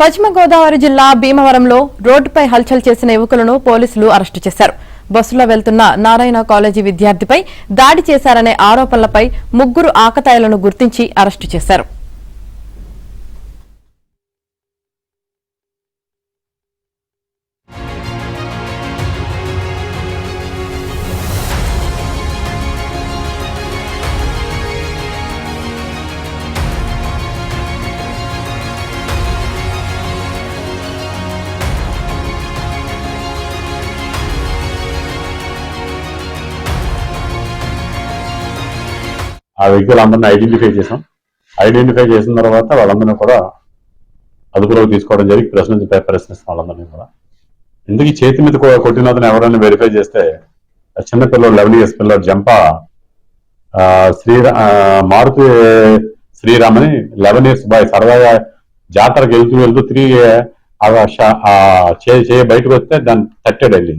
పశ్చిమ గోదావరి జిల్లా భీమవరంలో రోడ్డుపై హల్చల్ చేసిన యువకులను పోలీసులు అరెస్టు చేశారు. బస్సులో వెళ్తున్న నారాయణ కాలేజీ విద్యార్థిపై దాడి చేశారనే ఆరోపణలపై ముగ్గురు ఆకతాయిలను గుర్తించి అరెస్టు చేశారు. ఆ వ్యక్తులందరినీ ఐడెంటిఫై చేసిన తర్వాత వాళ్ళందరినీ కూడా అదుపులోకి తీసుకోవడం జరిగి ప్రశ్నిస్తాం వాళ్ళందరినీ కూడా. ఎందుకు చేతి మీద కొట్టినదని ఎవరైనా వెరిఫై చేస్తే చిన్నపిల్లలు 11 years పిల్లలు జంప మారుతి శ్రీరామ్ అని 11 years బాయ్ సరదాగా జాతరకు వెళ్తూ తిరిగి చేయి బయటకు వస్తే దాన్ని తట్టాడు వెళ్ళి.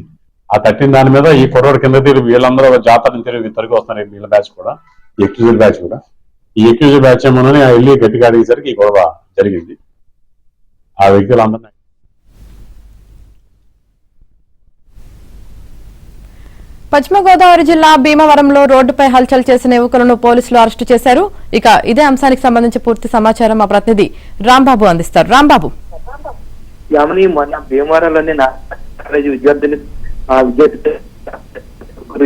ఆ తట్టిన దాని మీద ఈ కుర్రోడు కింద తిరిగి వీళ్ళందరూ జాతర నుంచి తిరిగి వస్తున్నారు. వీళ్ళ బ్యాచ్ కూడా ఎక్యూజర్ బ్యాచ్ కూడా ఈ ఎక్యూజర్ బ్యాచ్ ఏమోనని వెళ్ళి గట్టిగా అడిగేసరికి ఈ గొడవ జరిగింది. ఆ వ్యక్తులందరినీ పశ్చిమ గోదావరి జిల్లా భీమవరంలో రోడ్డుపై హల్చల్ చేసిన యువకులను పోలీసులు అరెస్టు చేశారు. ఇక ఇదే అంశానికి సంబంధించి పూర్తి సమాచారం మా ప్రతినిధి రాంబాబు అందిస్తారు. రాంబాబు, మొన్న భీమవరంలోని కాలేజీ విద్యార్థిని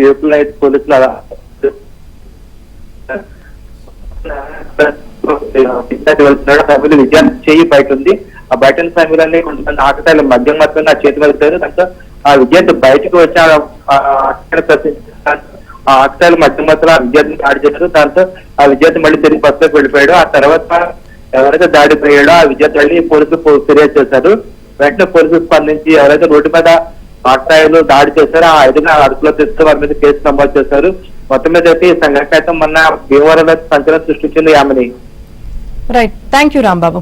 యువకులను అయితే పోలీసులు విద్యార్థి చేయి బయట ఉంది. ఆ బయట సమయంలో కొంతమంది ఆకతాయిలు మద్యం మాత్రమే ఆ చేతి వెళ్తారు. దాంతో ఆ విద్యార్థి బయటకు వచ్చి ఆ ఆకతాయిలు మద్యం మాత్రం ఆ విద్యార్థిని దాడి చేశారు. దాంతో ఆ విద్యార్థి మళ్ళీ తిరిగి బస్సులోకి వెళ్ళిపోయాడు. ఆ తర్వాత ఎవరైతే దాడి పోయాడో ఆ విద్యార్థి మళ్ళీ పోలీసులు ఫిర్యాదు చేశారు. వెంటనే పోలీసులు స్పందించి ఎవరైతే రోడ్డు మీద ఆకతాయిలు దాడి చేశారో ఆ ఐదుగురు అదుపులో తెస్తూ వారి మీద కేసు నమోదు చేశారు. మొత్తం మీద అయితే ఈ సంఘటన అయితే మొన్న భీమవరంలో సంచలనం సృష్టించింది. Yamini. Right, thank you Rambabu.